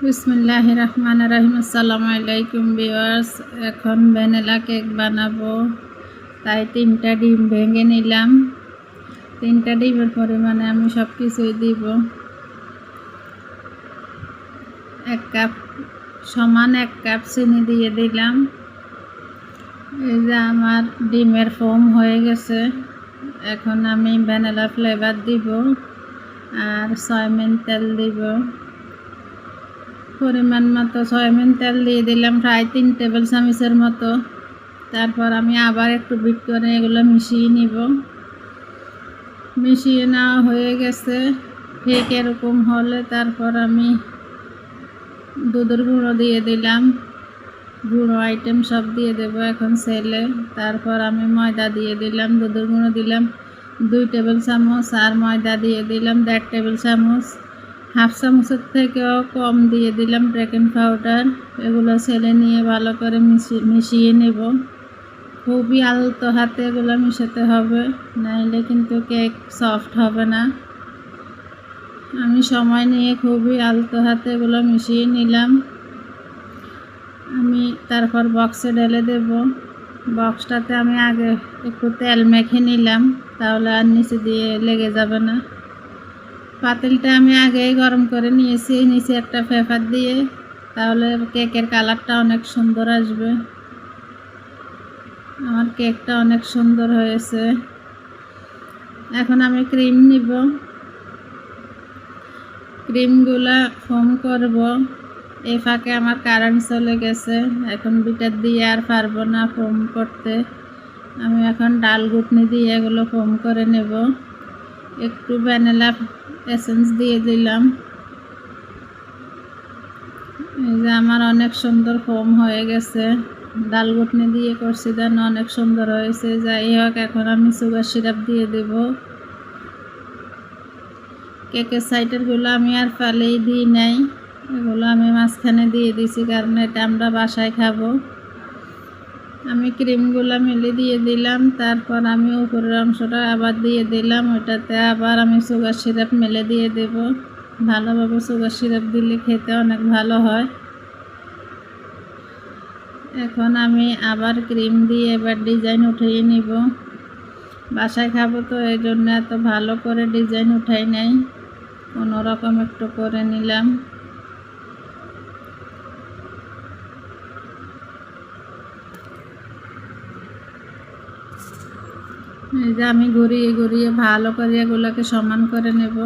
বিসমিল্লাহির রহমানির রহিম। আসসালামু আলাইকুম ভিউয়ার্স। এখন ভ্যানিলা কেক বানাবো, তাই 3টা ডিম ভেঙে নিলাম। 3টা ডিমের পরিমাণে আমি সব কিছুই দিব। 1 কাপ সমান 1 কাপ চিনি দিয়ে দিলাম। এই যে আমার ডিমের ফোম হয়ে গেছে। এখন আমি ভ্যানিলা ফ্লেভার দিব আর সয়াবিন তেল দিব। পরিমাণ মতো সয়াবিন তেল দিয়ে দিলাম প্রায় 3 টেবিল চামচের মতো। তারপর আমি আবার একটু বিট করে এগুলো মিশিয়ে নিব। মিশিয়ে নেওয়া হয়ে গেছে। ঠিক এরকম হলে তারপর আমি দুধের গুঁড়ো দিয়ে দিলাম। গুঁড়ো আইটেম সব দিয়ে দেবো এখন সেলে। তারপর আমি ময়দা দিয়ে দিলাম, দুধের গুঁড়ো দিলাম 2 টেবিল চামচ আর ময়দা দিয়ে দিলাম 1.5 টেবিল চামচ। হাফ চামচের থেকেও কম দিয়ে দিলাম বেকিং পাউডার। এগুলো ছেলে নিয়ে ভালো করে মিশিয়ে নেব। খুবই আলতো হাতে এগুলো মিশাতে হবে, নাইলে কিন্তু কেক সফট হবে না। আমি সময় নিয়ে খুবই আলতো হাতে এগুলো মিশিয়ে নিলাম। আমি তারপর বক্সে ঢেলে দেব। বক্সটাতে আমি আগে একটু তেল মেখে নিলাম, তাহলে আর নিচে দিয়ে লেগে যাবে না। পাতিলটা আমি আগেই গরম করে নিয়েছি, নিচে একটা পেপার দিয়ে, তাহলে কেকের কালারটা অনেক সুন্দর আসবে। আমার কেকটা অনেক সুন্দর হয়েছে। এখন আমি ক্রিম নিব, ক্রিমগুলা ফোম করব। এই ফাঁকে আমার কারেন্ট চলে গেছে, এখন বিটার দিয়ে আর পারবো না ফোম করতে। আমি এখন ডাল ঘুটনি দিয়ে এগুলো ফোম করে নেব। একটু ভ্যানিলা এসেন্স দিয়ে দিলাম। এই যে আমার অনেক সুন্দর ফোম হয়ে গেছে। ডাল ঘুটনি দিয়ে করছি দেন অনেক সুন্দর হয়েছে। যাই হোক, এখন আমি সুগার সিরাপ দিয়ে দেব। কেকের সাইডেরগুলো আমি আর ফালেই দিই নাই, এগুলো আমি মাঝখানে দিয়ে দিছি, কারণ এটা আমরা বাসায় খাবো। আমি ক্রিমগুলো মিলে দিয়ে দিলাম। তারপর আমি উপরের অংশটা আবার দিয়ে দিলাম, ওইটাতে আবার আমি সুগার সিরাপ মেলে দিয়ে দেব। ভালোভাবে সুগার সিরাপ দিলে খেতে অনেক ভালো হয়। এখন আমি আবার ক্রিম দিয়ে এবার ডিজাইন উঠিয়ে নিব। বাসায় খাবো তো এই জন্য এত ভালো করে ডিজাইন উঠাই নাই, কোনো রকম একটু করে নিলাম। এই যে আমি ঘুরিয়ে ঘুরিয়ে ভালো করে এগুলোকে সমান করে নেব।